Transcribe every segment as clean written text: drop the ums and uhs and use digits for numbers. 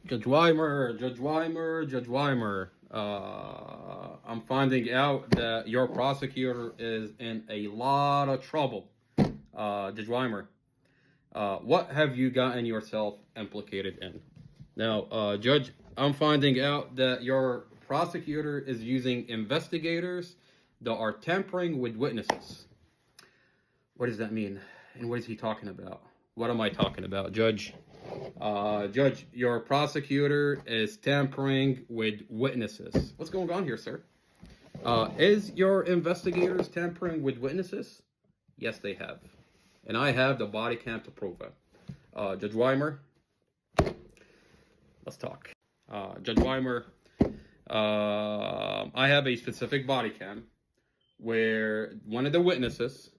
Judge Weimer, Judge Weimer, Judge Weimer. I'm finding out that your prosecutor is in a lot of trouble. Judge Weimer, what have you gotten yourself implicated in? Now, Judge, I'm finding out that your prosecutor is using investigators that are tampering with witnesses. What does that mean? And what is he talking about? What am I talking about, Judge? Judge, your prosecutor is tampering with witnesses. What's going on here, sir? Is your investigators tampering with witnesses? Yes, they have. And I have the body cam to prove it. Judge Weimer, let's talk. Judge Weimer, I have a specific body cam where one of the witnesses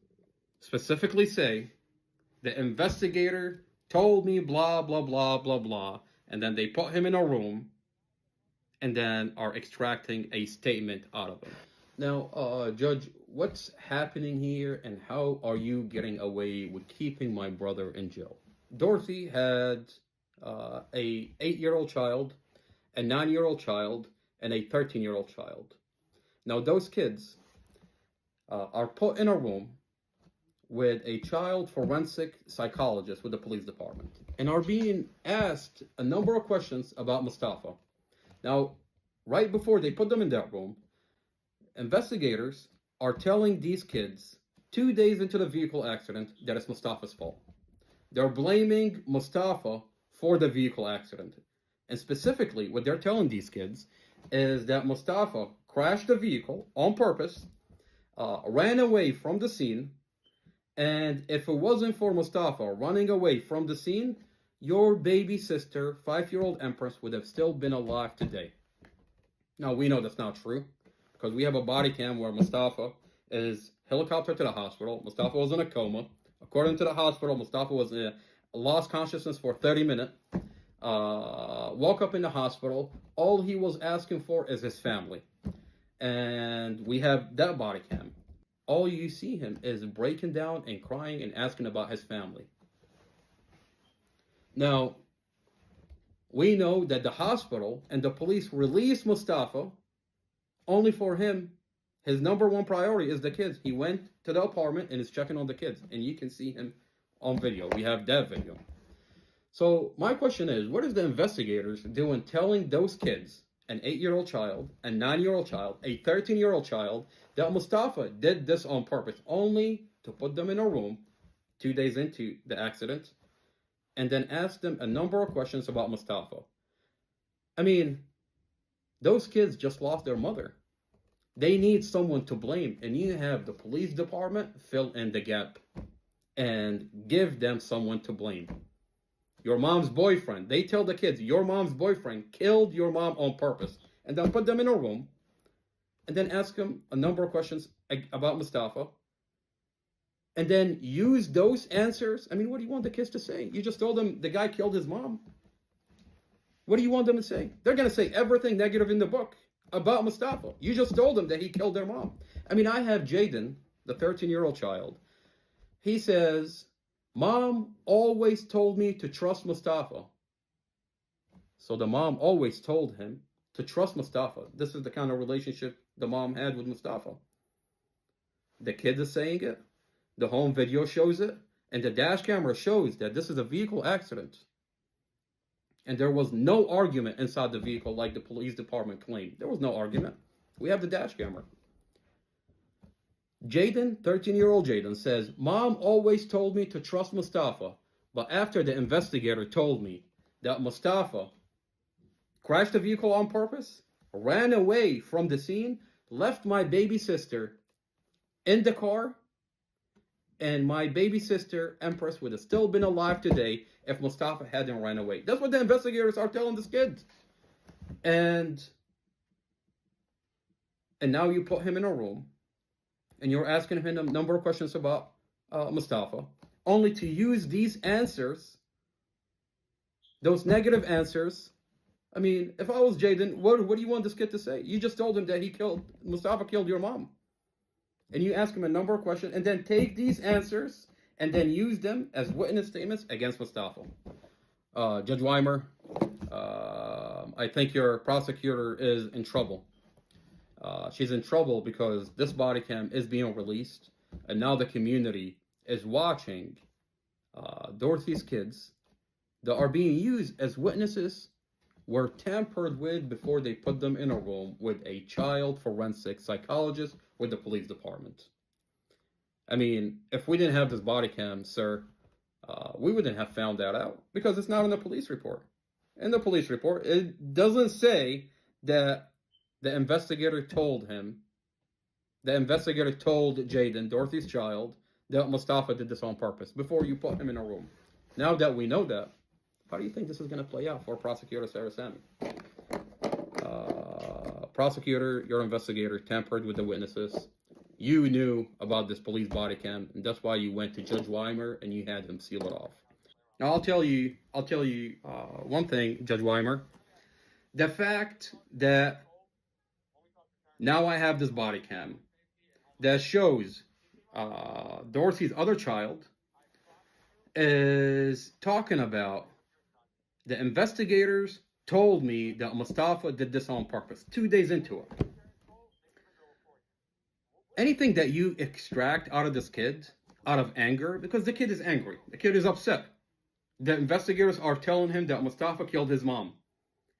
specifically say the investigator told me blah, blah, blah, blah, blah, and then they put him in a room and then are extracting a statement out of him. Now, Judge, what's happening here and how are you getting away with keeping my brother in jail? Dorothy had a 8-year-old child, a 9-year-old child, and a 13-year-old child. Now, those kids are put in a room with a child forensic psychologist with the police department and are being asked a number of questions about Mustafa. Now, right before they put them in that room, investigators are telling these kids 2 days into the vehicle accident that it's Mustafa's fault. They're blaming Mustafa for the vehicle accident. And specifically, what they're telling these kids is that Mustafa crashed the vehicle on purpose, ran away from the scene, and if it wasn't for Mustafa running away from the scene, your baby sister, 5-year-old Empress, would have still been alive today. Now, we know that's not true, because we have a body cam where Mustafa is helicoptered to the hospital. Mustafa was in a coma. According to the hospital, Mustafa was lost consciousness for 30 minutes. Woke up in the hospital. All he was asking for is his family. And we have that body cam. All you see him is breaking down and crying and asking about his family. Now, we know that the hospital and the police released Mustafa only for him. His number one priority is the kids. He went to the apartment and is checking on the kids. And you can see him on video. We have that video. So my question is, what is the investigators doing telling those kids, an 8-year-old child, a 9-year-old child, a 13-year-old child, that Mustafa did this on purpose, only to put them in a room 2 days into the accident, and then ask them a number of questions about Mustafa? I mean, those kids just lost their mother. They need someone to blame, and you have the police department fill in the gap and give them someone to blame. Your mom's boyfriend, they tell the kids, your mom's boyfriend killed your mom on purpose, and then put them in a room, and then ask them a number of questions about Mustafa, and then use those answers. I mean, what do you want the kids to say? You just told them the guy killed his mom. What do you want them to say? They're going to say everything negative in the book about Mustafa. You just told them that he killed their mom. I mean, I have Jaden, the 13-year-old child. He says, Mom always told me to trust Mustafa. So the mom always told him to trust Mustafa. This is the kind of relationship the mom had with Mustafa. The kid is saying it. The home video shows it. And the dash camera shows that this is a vehicle accident. And there was no argument inside the vehicle like the police department claimed. There was no argument. We have the dash camera. Jaden, 13-year-old Jaden, says, Mom always told me to trust Mustafa, but after the investigator told me that Mustafa crashed the vehicle on purpose, ran away from the scene, left my baby sister in the car, and my baby sister, Empress, would have still been alive today if Mustafa hadn't ran away. That's what the investigators are telling this kid. And now you put him in a room, and you're asking him a number of questions about Mustafa, only to use these answers, those negative answers. I mean, if I was Jaden, what do you want this kid to say? You just told him that Mustafa killed your mom. And you ask him a number of questions, and then take these answers and then use them as witness statements against Mustafa. Judge Weimer, I think your prosecutor is in trouble. She's in trouble because this body cam is being released, and now the community is watching Dorothy's kids that are being used as witnesses were tampered with before they put them in a room with a child forensic psychologist with the police department. I mean, if we didn't have this body cam, sir, we wouldn't have found that out because it's not in the police report. In the police report, it doesn't say that the investigator told Jaden, Dorothy's child, that Mustafa did this on purpose before you put him in a room. Now that we know that, how do you think this is going to play out for Prosecutor Sarah Sammy? Prosecutor, your investigator tampered with the witnesses. You knew about this police body cam, and that's why you went to Judge Weimer and you had him seal it off. Now I'll tell you one thing, Judge Weimer. The fact that now I have this body cam that shows Dorothy's other child is talking about the investigators told me that Mustafa did this on purpose 2 days into it. Anything that you extract out of this kid, out of anger, because the kid is angry, the kid is upset. The investigators are telling him that Mustafa killed his mom.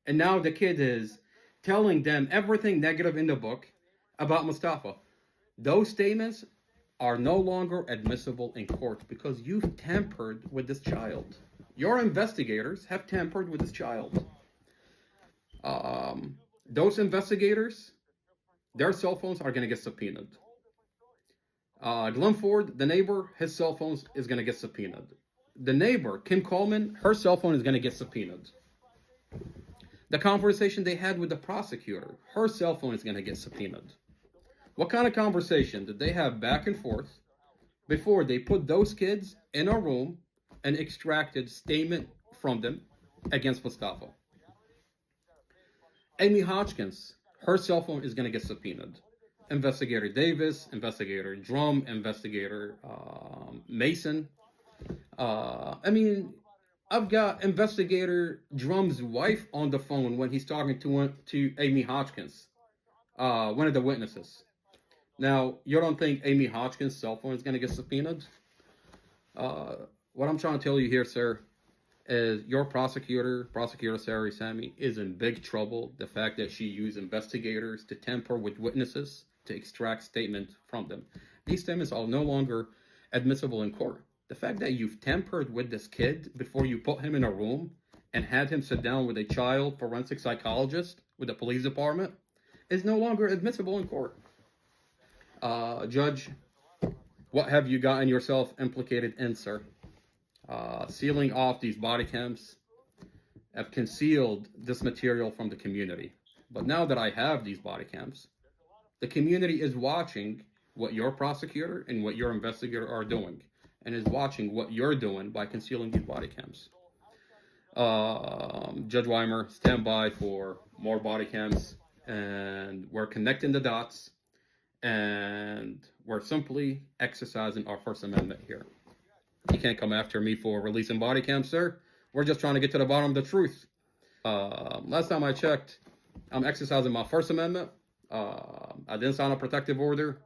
And now the kid is telling them everything negative in the book about Mustafa. Those statements are no longer admissible in court because you've tampered with this child. Your investigators have tampered with this child. Those investigators, their cell phones are going to get subpoenaed. Glenn Ford, the neighbor, his cell phone is going to get subpoenaed. The neighbor, Kim Coleman, her cell phone is going to get subpoenaed. The conversation they had with the prosecutor, her cell phone is going to get subpoenaed. What kind of conversation did they have back and forth before they put those kids in a room and extracted statement from them against Mustafa? Amy Hodgkins, her cell phone is going to get subpoenaed. Investigator Davis, Investigator Drum, Investigator Mason. I mean, I've got Investigator Drum's wife on the phone when he's talking to Amy Hodgkins, one of the witnesses. Now, you don't think Amy Hodgkins' cell phone is going to get subpoenaed? What I'm trying to tell you here, sir, is your Prosecutor Sarah Sammy, is in big trouble. The fact that she used investigators to tamper with witnesses to extract statements from them. These statements are no longer admissible in court. The fact that you've tampered with this kid before you put him in a room and had him sit down with a child forensic psychologist with the police department is no longer admissible in court. Judge, what have you gotten yourself implicated in, sir? Sealing off these body cams have concealed this material from the community. But now that I have these body cams, the community is watching what your prosecutor and what your investigator are doing, and is watching what you're doing by concealing these body cams. Judge Weimer, stand by for more body cams, and we're connecting the dots, and we're simply exercising our First Amendment here. You can't come after me for releasing body cams, sir. We're just trying to get to the bottom of the truth. Last time I checked, I'm exercising my First Amendment. I didn't sign a protective order,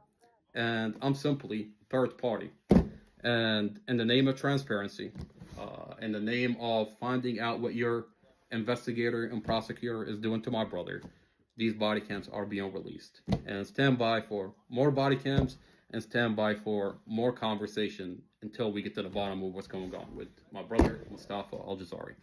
and I'm simply third party. And in the name of transparency, in the name of finding out what your investigator and prosecutor is doing to my brother, these body cams are being released. And stand by for more body cams, and stand by for more conversation until we get to the bottom of what's going on with my brother, Mustafa Al-Jazari.